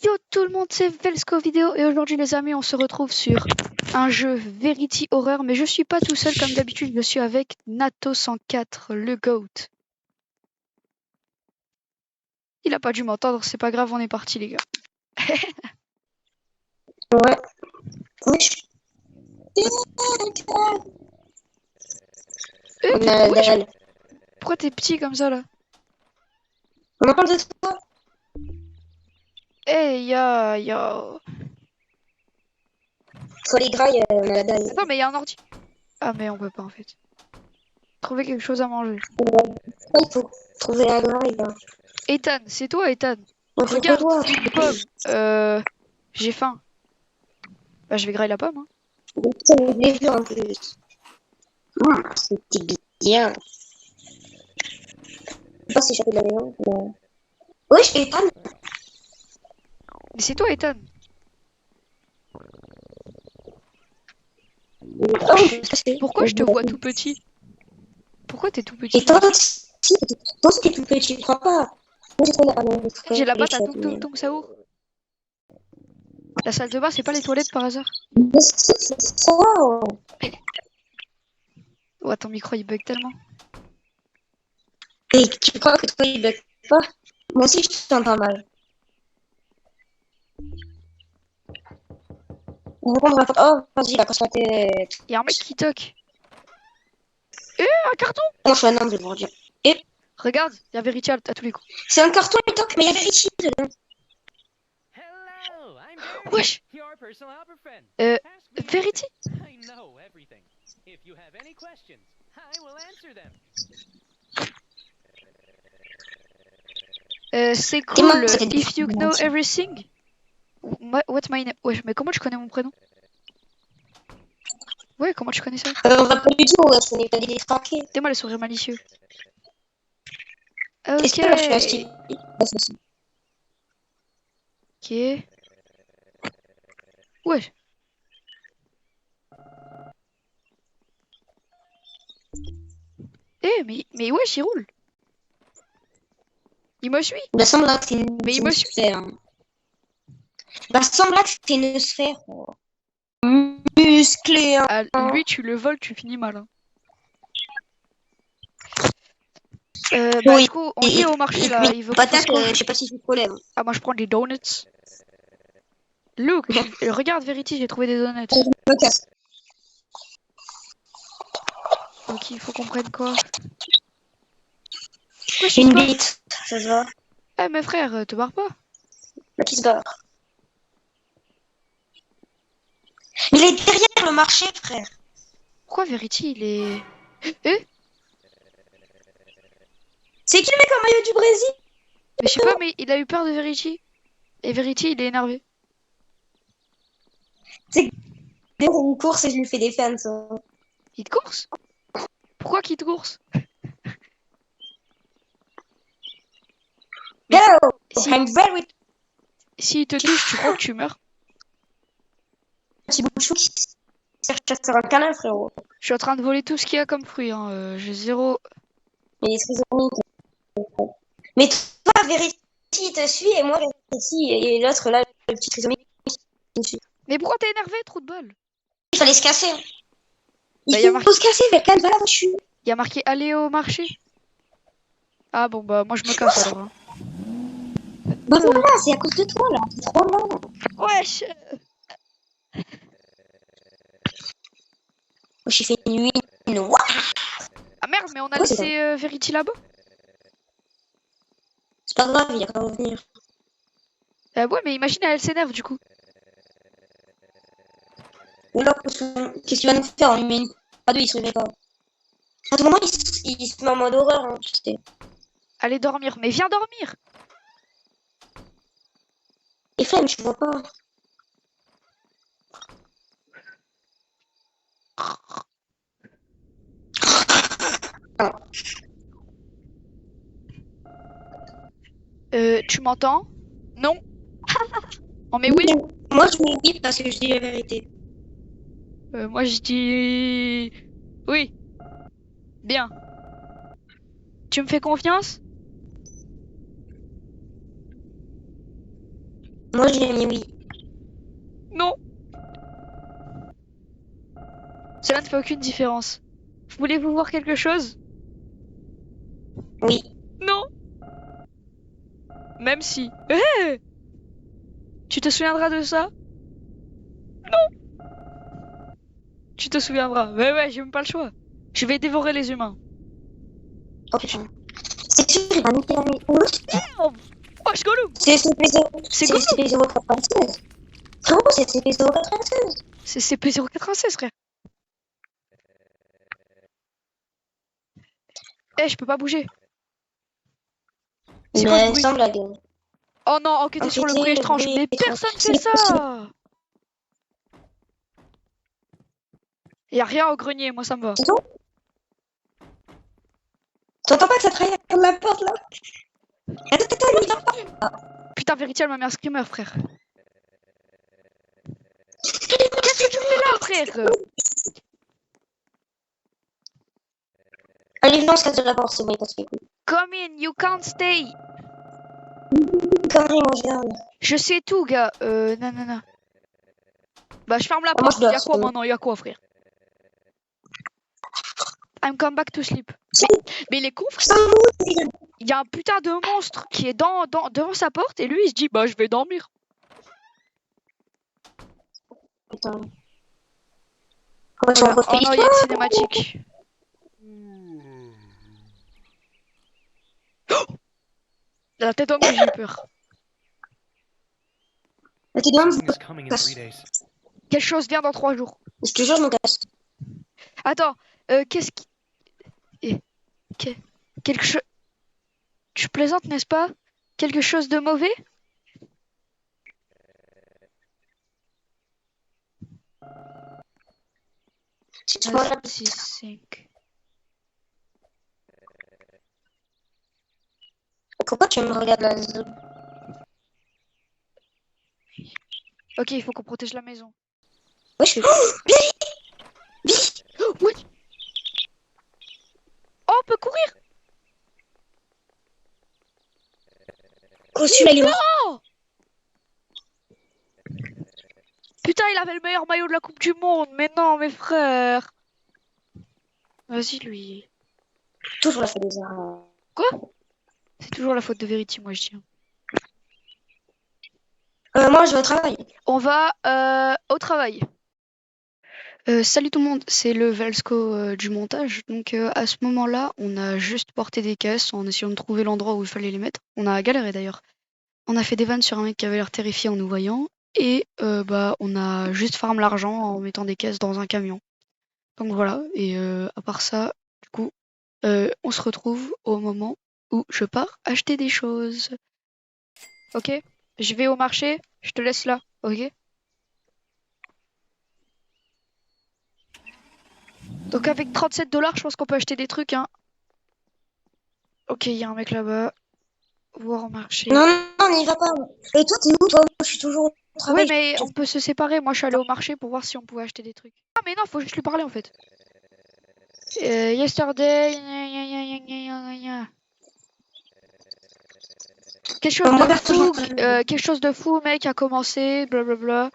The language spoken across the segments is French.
Yo tout le monde, c'est Velsco Vidéo et aujourd'hui les amis on se retrouve sur un jeu Verity Horror, mais je suis pas tout seul comme d'habitude, je suis avec Nato104, le GOAT. Il a pas dû m'entendre, c'est pas grave, on est parti les gars. Ouais. Wesh. Wesh, pourquoi t'es petit comme ça là? On entend de toi. Eh yo. Sur les grailles, on a la dalle. Attends mais il y a un ordi. Ah mais on peut pas en fait. Trouver quelque chose à manger. Il faut trouver la graille. Là. Ethan, c'est toi Ethan. On fait Regarde, quoi, une pomme. J'ai faim. Bah je vais grailler la pomme hein. Putain, je l'ai vu en plus. C'était bien. Je sais pas si j'ai fait de la maison. Mais... Wesh, Ethan. Mais c'est toi Ethan. Pourquoi je te vois tout petit? Pourquoi t'es tout petit? Et toi, toi, t'es tout petit, tu crois pas? Moi, j'ai trop la... J'ai la patte à tung saour. La salle de bain, c'est pas les toilettes par hasard? Mais c'est ça. Ouais, ton micro il bug tellement. Et tu crois que toi, il bug pas? Moi aussi, je t'entends mal. On va prendre un... Oh, vas-y, il a constaté... Y'a un mec qui toque. Un carton! Moi, je suis un homme, je vais vous dire. Et Regarde, y'a Verity à tous les coups. c'est un carton, il toque, mais il y a Verity dedans. Hello, I'm Verity, Wesh! your personal helper friend. Ask me Verity? anything. I know everything. If you have any questions, I will answer them. C'est Dis-moi, cool. c'était If you des know everything. What's my name? Wesh, mais comment tu connais mon prénom? Ouais, comment tu connais ça? On va pas du tout, on n'est pas des détraqués. Dis-moi le sourire malicieux. Est-ce Ok. que là, je suis acheté? Ok. Ouais. Mais wesh, il roule. Il me suit. Il me semble là que c'est une, Mais il me suit. sphère. Il me semble là que c'est une sphère. Musclée. Hein. Ah, lui, tu le voles, tu finis mal. Hein. Bah, Oui. du coup, on y est au marché là. Il veut qu'on fasse Patate, quoi? je sais pas si tu te relèves. Ah, moi je prends des donuts. Look, regarde Verity, j'ai trouvé des donuts. Je me casse. Ok, il faut qu'on prenne quoi? J'ai une bite, ça se voit. Eh, mes frères, te barre pas. Là qui se barre. Il est derrière le marché, frère. Pourquoi Verity, il est... Eh? C'est qui le mec en maillot du Brésil? Mais je sais pas, mais il a eu peur de Verity. Et Verity, il est énervé. C'est une course et je lui fais des fans. Il te course? Pourquoi qu'il te course? Mais Hello, si, I'm very... s'il te touche, tu crois que tu meurs? Petit bout de chou qui cherche à faire un câlin, frérot. Je suis en train de voler tout ce qu'il y a comme fruit. Hein. J'ai zéro... Mais il est trisomique. Mais toi, Verity te suit et moi, Verity et l'autre, là, le petit trisomique, il me suit. Mais pourquoi t'es énervé? Trop de balles. Il fallait se casser. Bah, Il faut se casser, Verkan, va là, je suis. Il y a marqué aller au marché. Ah bon, bah moi je me casse alors. Hein. Bah voilà, c'est à cause de toi, là. C'est trop lent. Wesh! J'ai fait une nuit noire. Ah merde, mais on a Ouais, c'est laissé Verity là-bas. C'est pas grave, il va pas revenir. Ouais, mais imagine, elle s'énerve du coup. Ou alors, qu'est-ce qu'il va nous faire? On lui met une... Pas deux, il se réveille pas. À tout moment, il se met en mode horreur, hein, tu sais. Allez dormir, mais viens dormir! Et flemme, tu vois pas. Ah. Tu m'entends? Non? Oh mais oui! Moi, je me dis parce que je dis la vérité. Moi je dis... Oui. Bien. Tu me fais confiance? Moi, j'ai mis oui. Non. Cela ne fait aucune différence. Voulez-vous voir quelque chose? Oui. Non. Même si. Hé! Tu te souviendras de ça? Tu te souviendras. Ouais, j'ai même pas le choix. Je vais dévorer les humains. Oh putain. C'est sûr, il va niquer la maison. Oh, je Gollum. C'est CP0. C'est C'est Gollum. CP096. Frérot, c'est CP096. C'est CP096, frère. Eh, je peux pas bouger. C'est quoi ce Mais bruit? sans blague. Oh non, enquêter sur le bruit étrange. Mais personne fait ça. Y a rien au grenier, moi ça me va. T'entends pas que ça travaille à la porte là? Attends, il va pas. Putain, Verity, elle m'a mis un screamer, frère. Qu'est-ce que tu fais là, frère? Allez, viens, on se casse de la porte, c'est bon, il passe les couilles. Come in, you can't stay. Connerie, mon gars. Je sais tout, gars. Non. Bah, je ferme la Moi, porte. je dors, Y'a quoi c'est bon. maintenant? Y'a quoi, frère? I'm come back to sleep. Mais il est con, frère. Il y a un putain de monstre qui est devant sa porte et lui, il se dit, bah, je vais dormir. Putain. Oh non, il y a une cinématique. Oh, la tête en j'ai eu peur. Something is coming in 3 days. Quelque chose vient dans 3 jours. Je te jure, je me casse. Attends, qu'est-ce qui... Quelque chose... Tu plaisantes, n'est-ce pas? Quelque chose de mauvais? Tu vois, 6, 5... pourquoi tu me regardes là? Ok, il faut qu'on protège la maison. Wesh. Oh, Billy. Oh, oui. Oh, on peut courir. Oh, celui-là, il est mort. Non. Putain, il avait le meilleur maillot de la Coupe du Monde. Mais non, mes frères. Vas-y, lui. Toujours la faute des arts. Quoi? C'est toujours la faute de Verity, moi, je dis. Moi, je vais au travail. On va au travail. Salut tout le monde, c'est le Valsco du montage. Donc à ce moment-là, on a juste porté des caisses en essayant de trouver l'endroit où il fallait les mettre. On a galéré d'ailleurs. On a fait des vannes sur un mec qui avait l'air terrifié en nous voyant. Et bah on a juste farm l'argent en mettant des caisses dans un camion. Donc voilà, et à part ça, du coup, on se retrouve au moment où je pars acheter des choses. Ok? Je vais au marché, je te laisse là, ok? Donc avec 37 $, je pense qu'on peut acheter des trucs, hein. Ok, il y a un mec là-bas. Voir au marché. Non, n'y va pas. Et toi, t'es où, toi? Je suis toujours au travail. Ouais, mais on peut se séparer. Moi, je suis allée au marché pour voir si on pouvait acheter des trucs. Ah, mais non, faut juste lui parler en fait. Yesterday. Quelque chose de fou, mec, a commencé. Blablabla.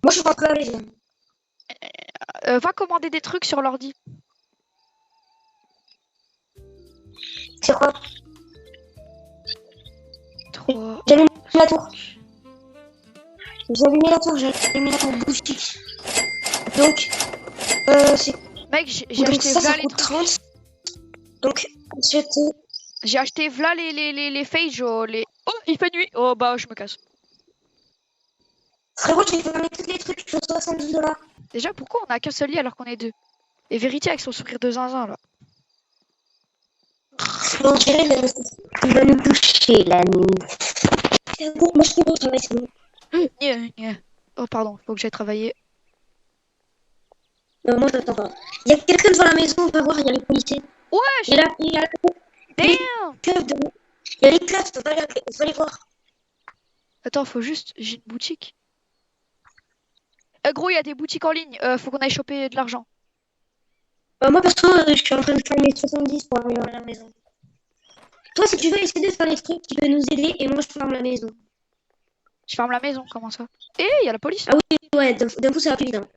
Moi, je suis pas encore allée. Va commander des trucs sur l'ordi. C'est quoi? 3. J'ai allumé la tour. J'ai allumé la tour boutique. Donc, c'est... Mec, j'ai acheté ça, v'là ça les coûte trucs. 30. Donc, J'ai acheté v'là les phages. Oh, il fait nuit. Oh, bah, je me casse. Frérot, j'ai fait tous les trucs pour 70 $. Déjà, pourquoi on a qu'un seul lit alors qu'on est deux? Et Verity avec son sourire de zinzin là. On dirait qu'il va nous toucher la nuit. Moi, je peux travailler, c'est bon. Oh, pardon, faut que j'aille travailler. Non, moi, j'attends pas. Il y a quelqu'un devant la maison, on va voir, il y a les policiers. Ouais, Il y a damn! Il y a les keufs, on va les voir. Attends, faut juste. J'ai une boutique. Gros, il y a des boutiques en ligne. Faut qu'on aille choper de l'argent. Moi, perso, je suis en train de faire mes 70 pour arriver à la maison. Toi, si tu veux essayer de faire les trucs qui peuvent nous aider, et moi, je ferme la maison. Je ferme la maison, comment ça? Eh, il y a la police. Ah oui, ouais, d'un coup, ça va plus vite. Hein.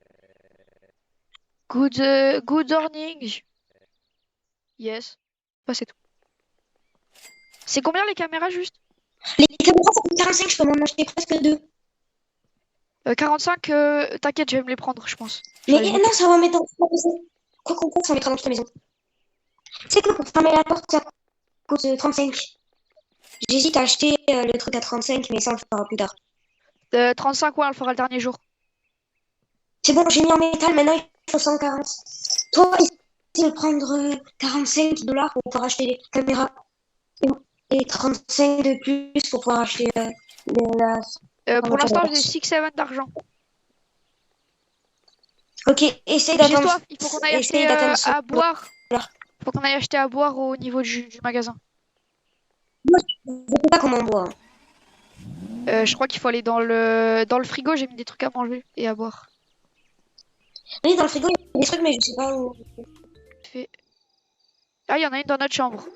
Good morning. Yes. Bah, c'est tout. C'est combien les caméras juste? Les caméras, ça coûte 45, je peux m'en acheter presque deux. 45, t'inquiète, je vais me les prendre, je pense. Mais J'en ai non, ça va mettre dans la maison. Quoi qu'on coûte, ça mettra dans toute la maison. C'est quoi pour fermer la porte, ça coûte 35. J'hésite à acheter le truc à 35, mais ça, on le fera plus tard. 35, ouais, on le fera le dernier jour. C'est bon, j'ai mis en métal, maintenant il faut 140. Toi, essaye de prendre 45 $ pour pouvoir acheter les caméras. Et 35 de plus pour pouvoir acheter la Pour l'instant, j'ai porte. 6-7 d'argent. Ok, J'ai soif, il faut qu'on aille acheter essaye d'attendre à boire. $100. Il faut qu'on aille acheter à boire au niveau du magasin. Je sais pas comment on boit. Je crois qu'il faut aller dans le frigo, j'ai mis des trucs à manger et à boire. Oui, dans le frigo, il y a des trucs, mais je sais pas où. Ah, il y en a une dans notre chambre.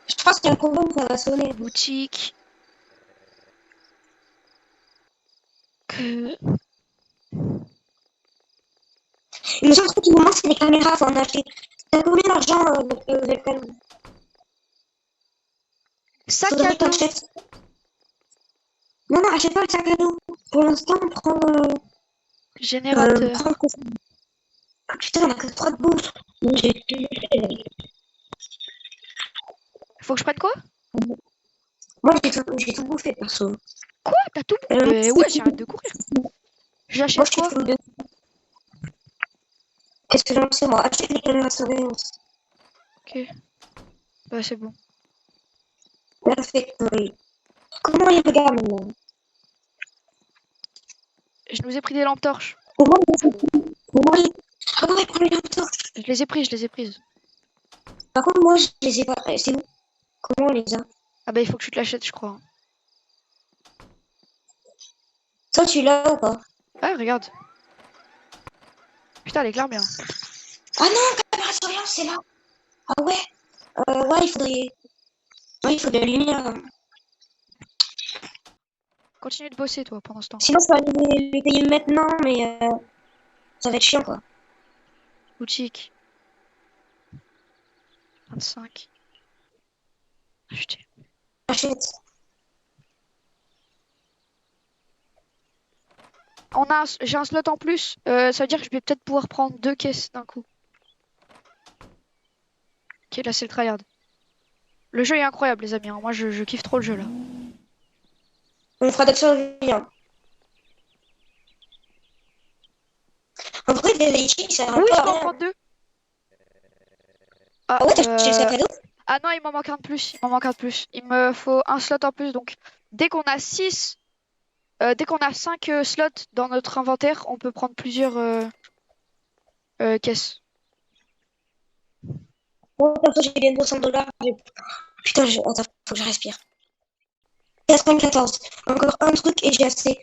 Je pense qu'il y a un problème, ça va sonner. Boutique. Que... Le seul truc qui nous manque, c'est les caméras, faut en acheter. T'as combien d'argent, Velcro? Sac à Faudrait que dos. t'achètes. Non, non, achète pas le sac à dos. Pour l'instant, prends. Générateur. Prends que ça. Ah, putain, on a que 3 de bouffe. Faut que je prenne quoi? Moi, j'ai tout bouffé, perso. Quoi? T'as tout Moi, ouais, j'arrête de courir. J'achète je suis quoi? full de. Qu'est-ce que j'en sais, moi? Achète les caméras de surveillance. Ok. Bah, c'est bon. Perfect, oui. Comment il regarde maintenant? Je nous ai pris des lampes torches. Comment il. Ah ouais, prends les lampes torches. Je les ai prises, je les ai prises. Par contre, moi, je les ai pas. C'est où? Comment on les a? Ah bah, il faut que tu te l'achètes, je crois. Toi, tu l'as ou pas? Ah, regarde. Putain, elle éclaire bien. Ah non, caméra de surveillance, c'est là. Ah ouais. Ouais, il faudrait. Ouais, il faut de la lumière. Hein. Continue de bosser, toi, pendant ce temps. Sinon, ça va les payer maintenant, mais ça va être chiant, quoi. Boutique. 25. Acheter. Achète. J'ai un slot en plus. Ça veut dire que je vais peut-être pouvoir prendre 2 caisses d'un coup. Ok, là, c'est le tryhard. Le jeu est incroyable, les amis. Hein. Moi, je kiffe trop le jeu, là. On fera d'autres surveillance. En vrai, vérifier, ça va Oui, je pas peux en rien. prendre 2. Ah ouais, t'as acheté le sac à dos? Ah non, il m'en manque un de plus. Il m'en manque un de plus. Il me faut un slot en plus. Donc, dès qu'on a 6, dès qu'on a 5 slots dans notre inventaire, on peut prendre plusieurs caisses. Bon, perso, j'ai bientôt $100. Putain, attends, faut que je respire. 94. Encore un truc et j'ai assez.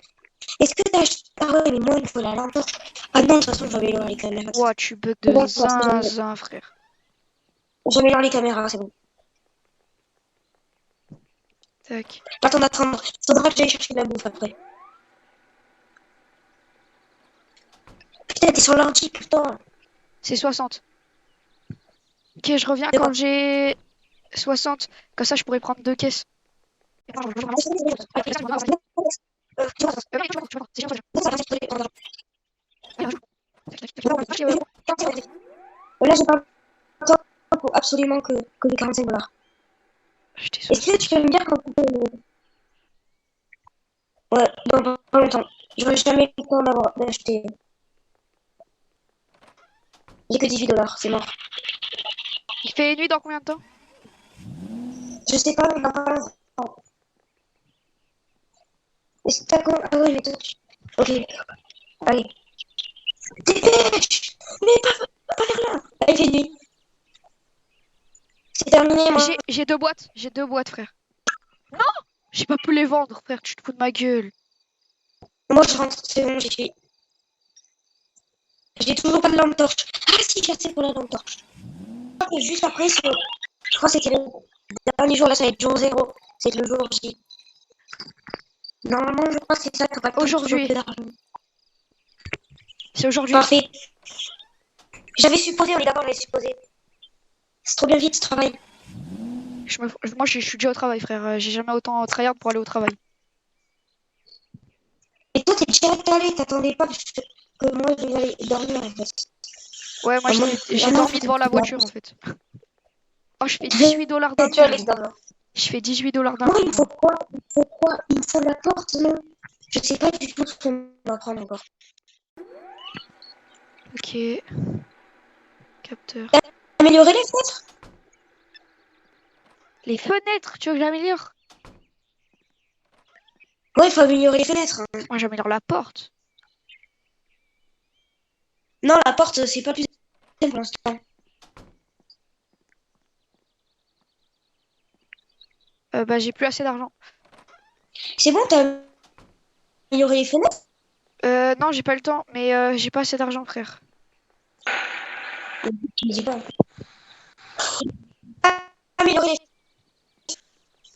Est-ce que t'as acheté. Ah ouais, mais moi, il me faut la lampe. Ah non, de toute façon, j'améliore les caméras. Ouah, tu bugs C'est de bon, parce que zinzin, frère. j'améliore les caméras, c'est bon. Tac. Attends d'attendre. Faudra que j'aille chercher de la bouffe après. Putain, t'es sur l'ordi, putain. C'est 60. Ok, je reviens C'est quand quoi? j'ai 60. Comme ça, je pourrais prendre 2 caisses. Là, j'ai pas le temps pour absolument que les $45. Acheter Est-ce que 60. tu peux me dire quand tu peux. Ouais, dans pas longtemps. J'aurais jamais eu le temps d'acheter. J'ai que $18, c'est mort. Il fait nuit dans combien de temps? Je sais pas, mais dans pas longtemps. Est-ce que t'as quoi? Ah ouais, mais toi, ok, allez. Dépêche! Mais pas vers là! Allez, il fait nuit. C'est terminé, moi. J'ai 2 boîtes. J'ai 2 boîtes, frère. Non! J'ai pas pu les vendre, frère. Tu te fous de ma gueule. Moi, je rentre, c'est bon, j'ai fait. J'ai toujours pas de lampe torche. Ah si, j'ai assez pour la lampe torche. Et juste après, je crois que c'était le dernier jour, là, ça va être jour 0. C'est le jour J. Normalement, je crois que c'est ça qui va Aujourd'hui. C'est aujourd'hui. Parfait. J'avais supposé, on est d'accord, j'avais supposé. C'est trop bien vite ce travail. Moi, je suis déjà au travail, frère. J'ai jamais autant tryhard pour aller au travail. Et toi, t'es direct allé, t'attendais pas que moi je vais aller dormir en fait. Ouais, moi, Ah, moi, j'ai vraiment, dormi devant la voiture, en fait. Oh, je fais 18 $ d'un Tu coup, Alex gros. d'abord. Je fais 18 $ d'un Moi, coup, il me gros. faut quoi? Il me faut quoi? Il me faut la porte, non? Je sais pas du tout ce qu'on va prendre encore. Ok. Capteur. Améliorer les fenêtres? Les fenêtres, tu veux que j'améliore? Ouais, il faut améliorer les fenêtres, hein. Moi, j'améliore la porte. Non, la porte, c'est pas plus simple pour l'instant. Bah, j'ai plus assez d'argent. C'est bon, t'as amélioré les fenêtres? Non, j'ai pas le temps, mais j'ai pas assez d'argent, frère. Tu me dis pas. Améliorer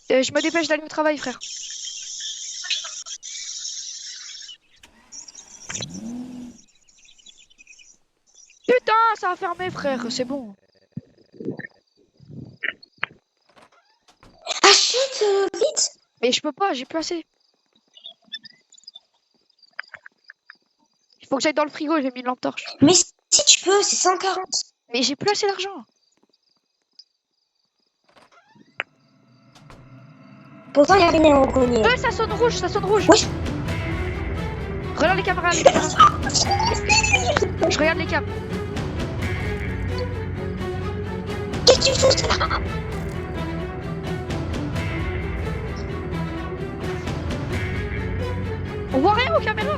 les... Je me dépêche d'aller au travail, frère. Putain, ça a fermé, frère. C'est bon. Achète vite! Mais je peux pas, j'ai plus assez. Il faut que j'aille dans le frigo, j'ai mis une lampe torche. Mais si tu peux, c'est 140. Mais j'ai plus assez d'argent. Pourtant, il y a rien à reconnaître. Ça sonne rouge, ça sonne rouge. Oui. Regarde les caméras, les caméras. Je regarde les cams. Qu'est-ce que tu fous ça? On voit rien aux caméras.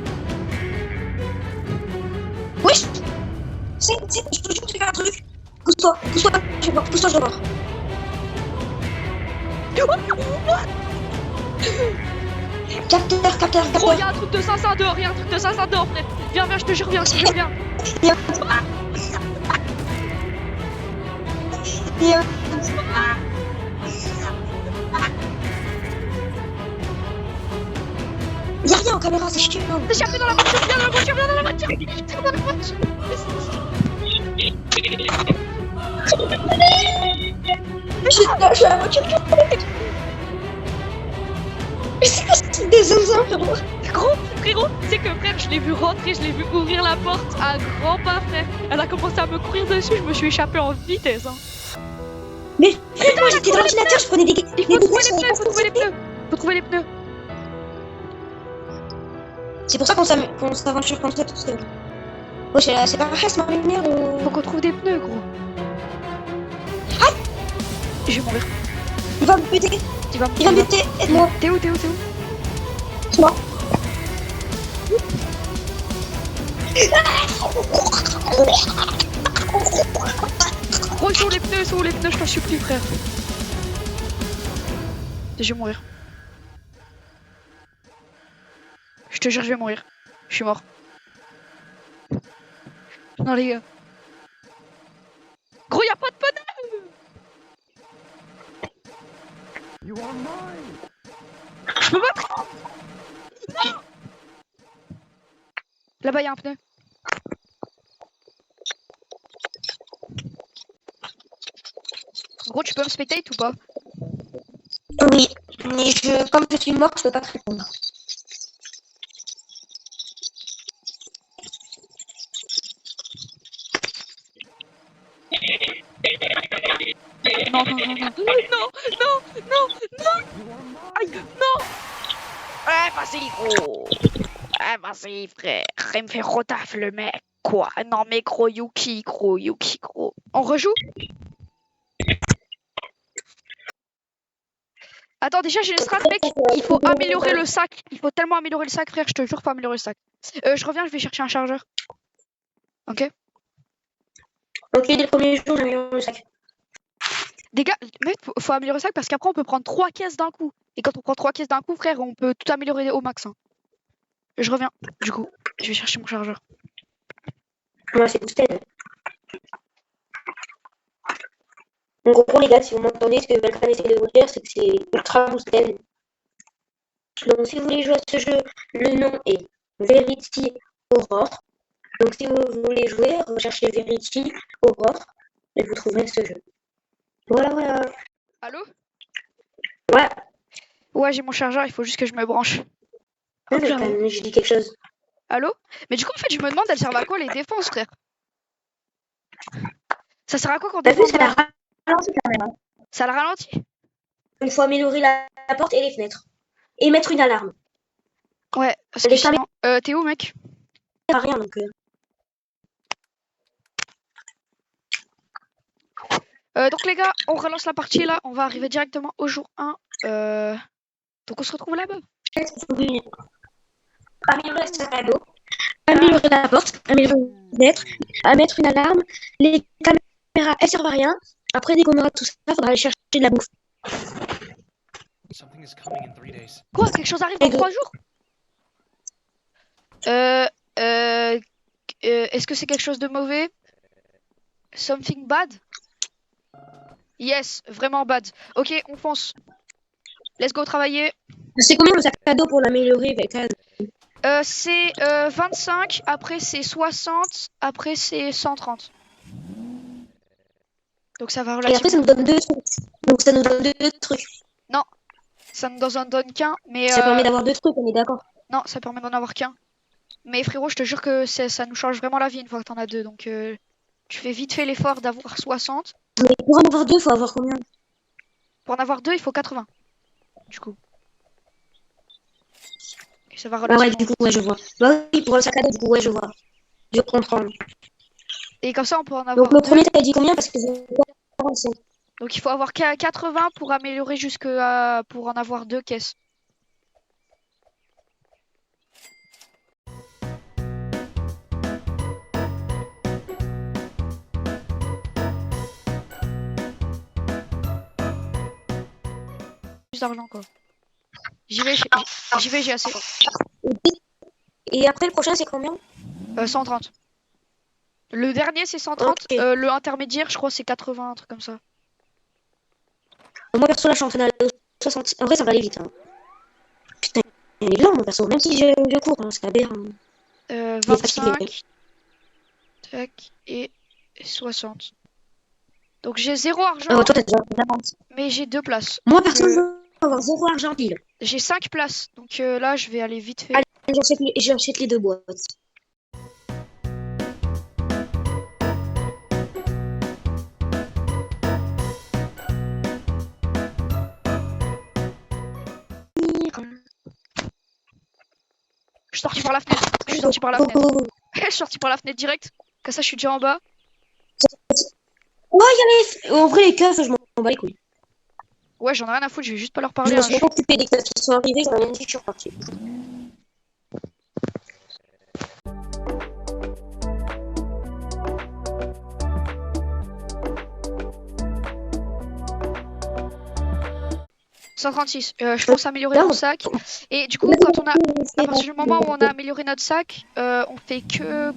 Wesh! Je te jure que tu fais un truc. Pousse-toi, je vais voir, pousse-toi, je vais voir. Capteur. Gros, y'a un truc de 500 dehors, frère. Viens, je te jure, viens. Viens. Y'a rien en caméra, c'est chiant. Échappé dans la voiture, viens dans la voiture. J'ai lâché la voiture. Mais c'est quoi ce truc de zinzin, frérot? Frérot, c'est que frère, je l'ai vu rentrer, je l'ai vu ouvrir la porte à grands pas, frère. Elle a commencé à me courir dessus, je me suis échappée en vitesse. Hein. Mais moi j'étais dans l'ordinateur, je prenais des... Il faut trouver les pneus, C'est pour ça qu'on s'aventure comme ça tout seul. Wesh, c'est pas vrai, ma lumière ou... Faut qu'on trouve des pneus, gros. Ah, je vais mourir. il va me buter. Il va me buter, aide-moi. T'es où C'est moi. Gros, ils sont où les pneus, je t'en supplie, frère. Je vais mourir. Je te jure, je vais mourir. Je suis mort. Non, les gars. Gros, y'a pas de pneus. Je peux pas. Non. Là-bas, y'a un pneu. Gros, tu peux me spectate ou pas? Oui, mais comme je suis mort, je peux pas te répondre. Non. Aïe, non. Vas-y, gros. Vas-y, frère. Il me fait retaf, le mec, quoi. Non, mais gros, Yuki, gros. On rejoue? Attends, déjà, j'ai une strat, mec. Il faut améliorer le sac. Il faut tellement améliorer le sac, frère. Je te jure, faut améliorer le sac. Je reviens, je vais chercher un chargeur. Ok? Ok, dès le premier jour, j'améliore le sac. Des gars, mec, faut améliorer le sac parce qu'après, on peut prendre 3 caisses d'un coup. Et quand on prend 3 caisses d'un coup, frère, on peut tout améliorer au max. Hein. Je reviens, du coup. Je vais chercher mon chargeur. Moi, c'est boosted. En gros, les gars, si vous m'entendez, ce que Valkan essaie de vous dire, c'est que c'est ultra boosted. Donc, si vous voulez jouer à ce jeu, le nom est Verity Aurore. Donc, si vous voulez jouer, recherchez Verity Aurore et vous trouverez ce jeu. Voilà, voilà. Allô? Ouais, Ouais, j'ai mon chargeur, il faut juste que je me branche. Hop, j'arrive. je dis quelque chose. Allô? Mais du coup, en fait, je me demande, elles servent à quoi les défenses, frère? Ça sert à quoi qu'on T'as vu, défend ça pas? la ralentit quand même. Ça le ralentit? Il faut améliorer la porte et les fenêtres. Et mettre une alarme. Ouais, parce que Les sinon... t'es où, mec? caméras, rien donc. Donc les gars, on relance la partie là, on va arriver directement au jour 1. Donc on se retrouve là-bas. Améliorer le sac à dos, améliorer la porte, améliorer les fenêtres, à mettre une alarme. Les caméras, elles servent à rien. Après, dès qu'on aura tout ça, il faudra aller chercher de la bouffe. Something is coming in 3 days. Quoi? Quelque chose arrive dans 3 jours? Est-ce que c'est quelque chose de mauvais? Something bad? Yes, vraiment bad. Ok, on fonce. Let's go travailler. C'est combien le sac à dos pour l'améliorer, Velkan? C'est 25, après c'est 60, après c'est 130. Donc ça va Et après, ça relativement. nous donne deux trucs. Donc, ça nous donne deux trucs. Non, ça nous en donne qu'un, mais Ça permet d'avoir deux trucs, on est d'accord. non, ça permet d'en avoir qu'un. Mais frérot, je te jure que ça nous change vraiment la vie une fois que t'en as deux. Donc tu fais vite fait l'effort d'avoir 60. Mais pour en avoir deux, il faut avoir combien? Pour en avoir deux, il faut 80. Du coup. Et ça va Ah ouais, relativement. du coup, ouais, je vois. Bah oui, pour le sac à dos, du coup, ouais, je vois. Je comprends. Et comme ça, on peut en avoir Donc, le deux. premier, t'as dit combien? Parce que c'est 45. Donc il faut avoir 80 pour améliorer pour en avoir deux caisses. Plus d'argent quoi. J'y vais, j'ai assez. Et après, le prochain, c'est combien? 130. Le dernier c'est 130. Ok. Le intermédiaire, je crois c'est 80, un truc comme ça. Moi, perso, là, je suis en train d'aller au 60. En vrai, ça va aller vite. Hein. Putain, il est lent, mon perso. Même si je cours, hein, c'est aberrant. Il est fatigué. 25. Tac. Et 60. Donc j'ai 0 argent, Ah, toi, t'as déjà 40. mais j'ai 2 places. Moi, Donc, perso, je veux avoir 0 argent pile. j'ai 5 places. Donc là, je vais aller vite fait. Allez, j'achète les deux boîtes. Je suis sorti par la fenêtre. Je suis sorti par la Go, fenêtre. go, go. Je suis sorti par la fenêtre direct. Comme ça, je suis déjà en bas. Ouais, il y a les... En vrai, les keufs, je m'en bats les couilles. Ouais, j'en ai rien à foutre, je vais juste pas leur Je parler. me Hein. suis pas occupé des keufs qui sont arrivés, j'en ai rien dit, je suis reparti. « 136. Je pense améliorer mon sac. Et du coup, quand on a, à partir du moment où on a amélioré notre sac, on fait que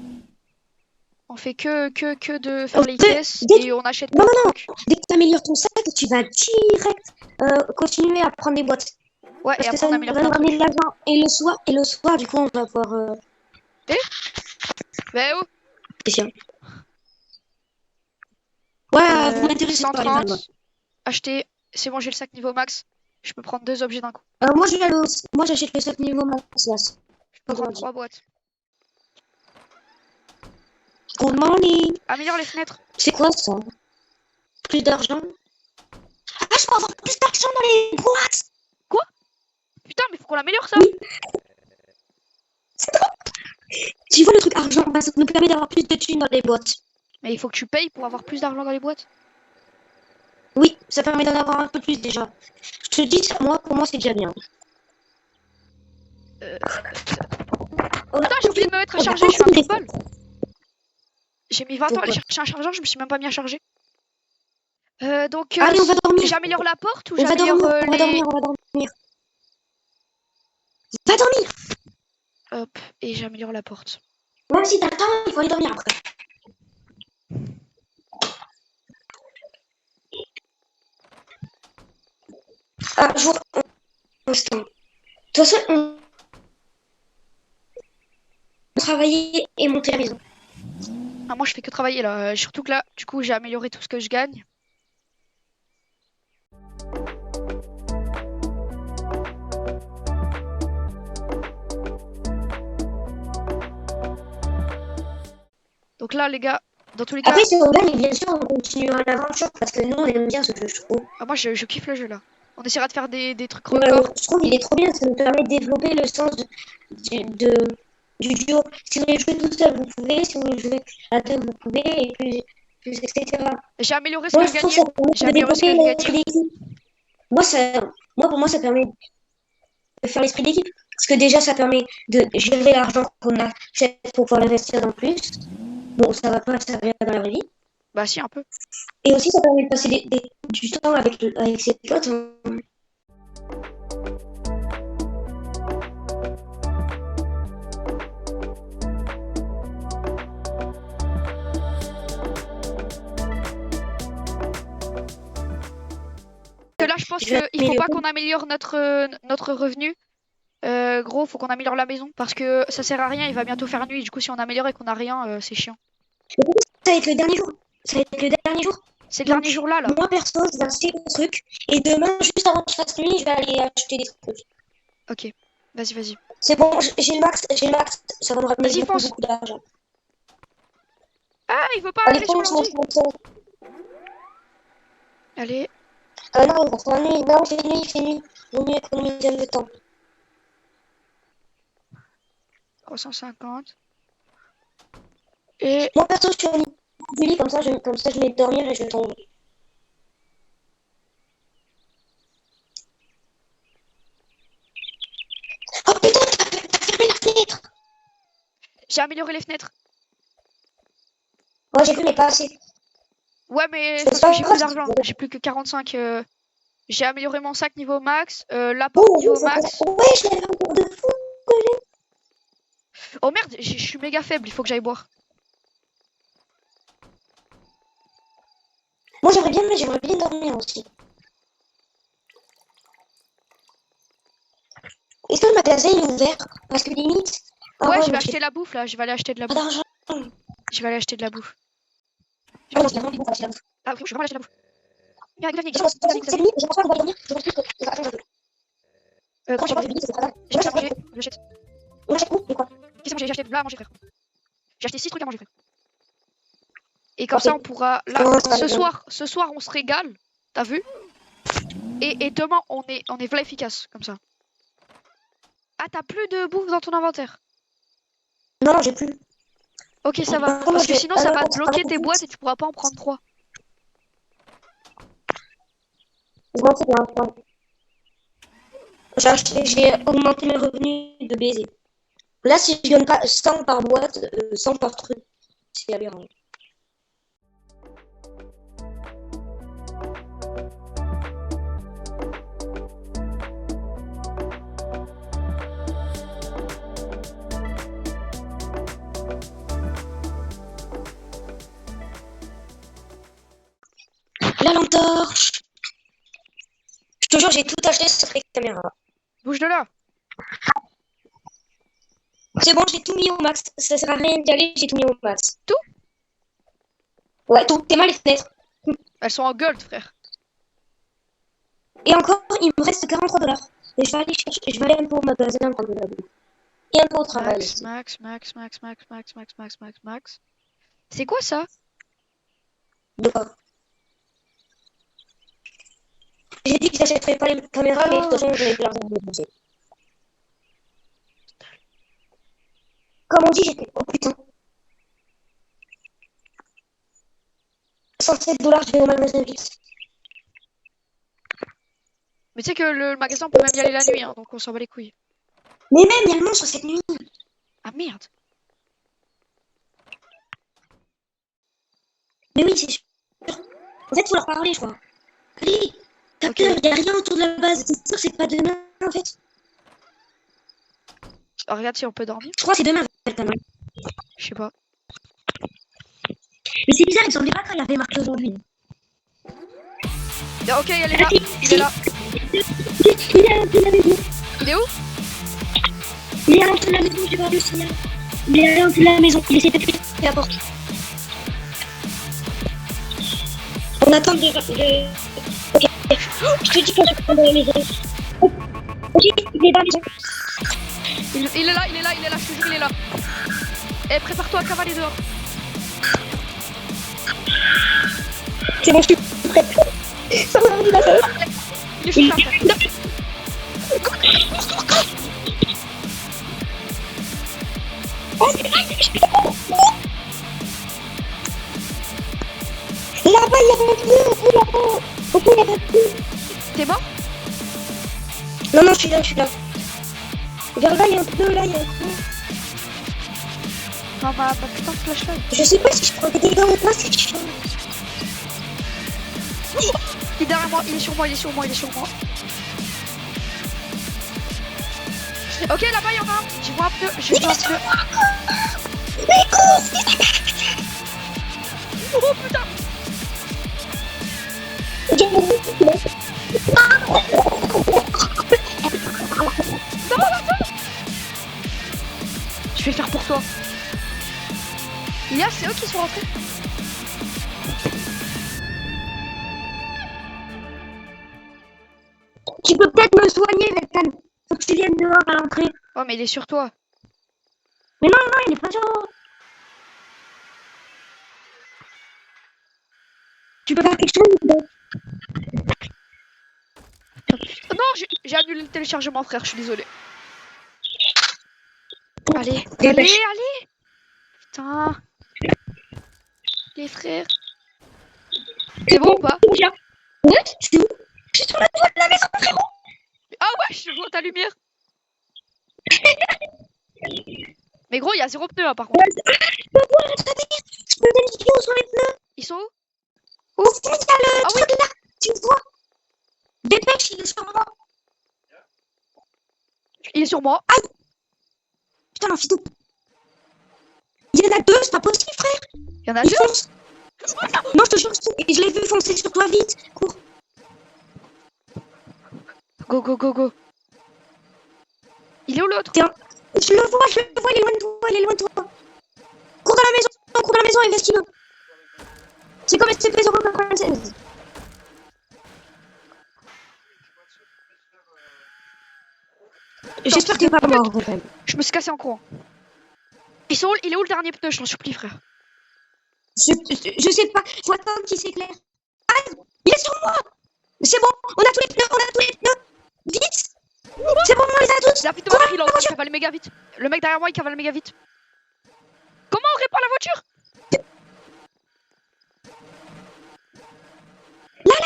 de faire les caisses et on achète plein de trucs. Dès que tu améliores ton sac, tu vas direct continuer à prendre des boîtes. Ouais, Parce et que après ça on va améliore nous plein de ramener trucs. de l'argent. Et le soir, du coup, on va pouvoir... Bah oh, spécial. Ouais, vous m'intéressez pas, les Allemands. 130. Acheter. C'est bon, j'ai le sac niveau max. Je peux prendre 2 objets d'un coup. Moi, j'achète le sac niveau max. Je peux prendre 3 boîtes. Good morning. Améliore les fenêtres. C'est quoi ça? Plus d'argent? Ah, je peux avoir plus d'argent dans les boîtes! Putain, mais faut qu'on l'améliore ça. Oui. Tu vois le truc argent, bah, ça nous permet d'avoir plus de thunes dans les boîtes. Mais il faut que tu payes pour avoir plus d'argent dans les boîtes. Oui, ça permet d'en avoir un peu plus déjà. Je te dis, moi, pour moi, c'est déjà bien. Putain, j'ai oublié de me mettre à charger, je suis un football. J'ai mis 20 ans à aller chercher un chargeur, je me suis même pas mis à charger. Donc, allez, on va dormir. j'améliore la porte ou On va j'améliore dormir, on va dormir, on va dormir. Va dormir! Hop, et j'améliore la porte. Même si t'as le temps, il faut aller dormir après. Jour instant. toute façon, on travaillait et monter la maison. Ah, moi, je fais que travailler là. Surtout que là, du coup, j'ai amélioré tout ce que je gagne. Donc là, les gars, dans tous les cas, Après, si on gagne, bien sûr, on continuera l'aventure parce que nous, on aime bien ce jeu, je trouve. ah, moi, je kiffe le jeu là. On essaiera de faire des trucs Ouais, records. je trouve qu'il est trop bien, ça nous permet de développer le sens du duo. Si vous voulez jouer tout seul, vous pouvez. Si vous voulez jouer à deux, vous pouvez. Et puis etc. J'ai amélioré ce Moi, que je je trouve gagnais. que ça permet J'ai de amélioré ce que développer je l'esprit gagnais. d'équipe. Pour moi, ça permet de faire l'esprit d'équipe. Parce que déjà, ça permet de gérer l'argent qu'on achète pour pouvoir l'investir dans plus. Bon, ça va pas servir dans la vraie vie. Bah si, un peu. Et aussi, ça permet de passer du temps avec ses potes. Que là, je pense Je vais qu'il faut pas améliorer. qu'on améliore notre revenu. Gros, faut qu'on améliore la maison. Parce que ça sert à rien, il va bientôt faire nuit. Du coup, si on améliore et qu'on a rien, c'est chiant. Ça va être le dernier jour. Ça va être le dernier jour. C'est le Donc, dernier jour là. moi, perso, je vais acheter des trucs. Et demain, juste avant qu'il fasse nuit, je vais aller acheter des trucs. Ok, vas-y. C'est bon, j'ai le max. Ça va me ramener Vas-y, fonce. beaucoup d'argent. Ah, il veut pas Allez, aller sur fonce, l'ordi. fonce. Allez, Non, il va faire nuit. Non, il fait nuit. Vaut mieux économiser le temps. 350. Et Moi, perso, je suis au niveau du lit, comme ça, je vais dormir et je tombe. Oh putain, t'as fermé la fenêtre! j'ai amélioré les fenêtres. Ouais, j'ai vu, mais pas assez. Ouais, mais C'est parce pas que j'ai grave, plus d'argent. c'est- J'ai plus que 45. J'ai amélioré mon sac niveau max. La Oh, porte niveau max. ouais, je l'avais encore de fou. Oh merde, je suis méga faible. Il faut que j'aille boire. Moi, j'aimerais bien dormir aussi. Est-ce que le magasin est ouvert? Parce que limite. Ah Ouais, je vais moi, acheter la bouffe là. Je vais aller acheter de la pas bouffe. d'argent. Je vais aller acheter de la bouffe. Ah non, c'est vraiment du bon, c'est Ah, ok, je vais vraiment acheter de la bouffe. Viens, viens, viens, c'est limite, je pense pas qu'on va dormir. Je pense plus que. Gros, Quand j'ai pas fini, c'est pas grave. j'ai pas à manger. J'achète. On achète où et quoi? Qu'est-ce que j'ai acheté de là à manger, frère? J'ai acheté 6 trucs à manger, frère. Et comme ça, on pourra. Là, Ouais, ça va ce bien. soir, on se régale. T'as vu? Et demain, on est v'là efficace, comme ça. Ah, t'as plus de bouffe dans ton inventaire? Non, j'ai plus. Ok, ça va. Par contre, Parce que je- sinon, ça va alors, te bloquer tes boîtes et tu pourras pas en prendre 3. Non, c'est bien. Ouais. J'ai augmenté mes revenus de baiser. Là, si je gagne pas 100 par boîte, 100 par truc, c'est aberrant. La lampe torche. Je te jure, j'ai tout acheté sur les caméras. Bouge de là. C'est bon, j'ai tout mis au max. Ça sert à rien d'y aller, j'ai tout mis au max. Tout? Ouais, tout. T'es mal les fenêtres. Elles sont en gold, frère. Et encore, il me reste 43 $. Et je vais aller un peu au magasin prendre de la bouffe. Et un peu au travail. Max. C'est quoi ça? De quoi? J'ai dit que j'achèterais pas les caméras, mais de toute façon, j'avais de l'argent de dépenser. Comme on dit, j'étais. Oh putain. 107 $, je vais au magasin vite. Mais tu sais que le magasin, on peut même y aller la nuit, hein, donc on s'en bat les couilles. Mais même, il y a le monstre cette nuit. Ah merde. Mais oui, c'est sûr. En fait, faut leur parler, je crois. Allez, t'as Ok. peur, il n'y a rien autour de la base. C'est sûr, c'est pas demain, en fait. Ah, regarde si on peut dormir. Je crois que c'est demain, quand même. Je sais pas. Mais c'est bizarre, il me semblait pas qu'il avait marqué aujourd'hui. Ok, elle est là. Il est là. Il est à la maison. Il est où? Il est à l'entrée de la maison, j'ai perdu le signal. Il est à l'entrée de la maison, il essaie de péter la porte. On attend de... Ok, je te dis qu'on va prendre la maison. Ok, il est dans la maison. Il est là, je te jure, il est là. Eh, prépare-toi à cavaler dehors. C'est bon, je suis prête. Ça va, il a fait. Il est chaud, là, frère. Là-bas, il y a un pneu, là-bas. Au fond, il y a un pneu. T'es mort? Non, je suis là. Vers là, il y a un pneu, là, il y a un pneu. Non, bah putain de flashlight. Je sais pas si je prends des dégâts ou pas, c'est chiant. Il est derrière moi, il est sur moi. Ok, là-bas, il y en a un. Je vois un pneu. Mais cours. Oh putain. Je vais le faire pour toi. Ilias, c'est eux qui sont rentrés. Tu peux peut-être me soigner, Veltan. Faut que tu viennes dehors à l'entrée. Oh, mais il est sur toi. Mais non, il est pas sur moi. Tu peux faire quelque chose ou pas? Oh non, j'ai annulé le téléchargement, frère, je suis désolé. Allez. Putain. Les frères. C'est bon ou pas? Ouais, c'est où? Je suis sur la toile de la maison, frérot. Ah ouais, je vois ta lumière. Mais gros, il y a 0 pneu là par contre. Je peux voir, je peux des vidéos sur les pneus. Ils sont où? Oh, c'est il y a le truc là, tu me vois? Dépêche, il est sur moi. Il est sur moi. Aïe. Putain, l'enfant. Il y en a 2, c'est pas possible, frère. Il y en a Il 2. fonce. Non, je te jure, je l'ai vu foncer sur toi, vite. Cours. Go. Il est où l'autre? Je le vois, il est loin de toi. Cours dans la maison, investigue-le. C'est comme SCP-096. J'espère que t'es pas mort, quand même. Je me suis cassé en courant. Il est où le dernier pneu, je t'en supplie, frère? Je sais pas, faut attendre qu'il s'éclaire. Ah, il est sur moi. C'est bon, on a tous les pneus. Vite. C'est bon, on les a tous. La putain de il cavale méga vite. Le mec derrière moi, il cavale méga vite. Comment on répare la voiture? Là.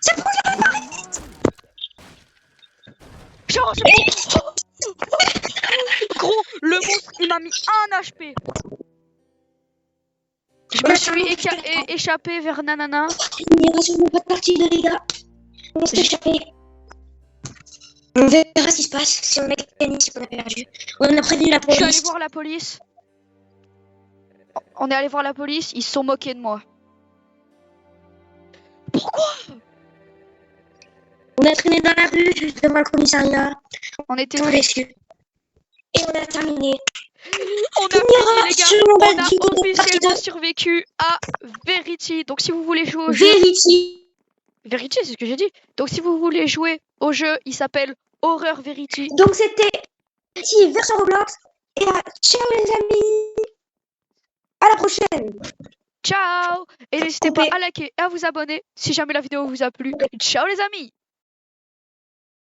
C'est bon, j'ai réparé vite. Genre, gros, le monstre, il m'a mis 1 HP. Je me suis échappé vers Nanana. Il n'y aura sûrement pas de partie de dégâts. On s'est échappé. On verra ce qui se passe si on a gagné, si on a perdu. On a prévenu la Je police. suis allé voir la police. On est allé voir la police, ils se sont moqués de moi. Pourquoi? On a traîné dans la rue, juste devant le commissariat. On était Tant très déçus. Et on a terminé. On a fini, les gars. On a officiellement survécu à Verity. Donc si vous voulez jouer au jeu... Verity, c'est ce que j'ai dit. Donc si vous voulez jouer au jeu, il s'appelle Horror Verity. Donc c'était Verity version Roblox. Et ciao les amis. À la prochaine. Ciao. Et n'hésitez pas à liker et à vous abonner si jamais la vidéo vous a plu. Ciao les amis.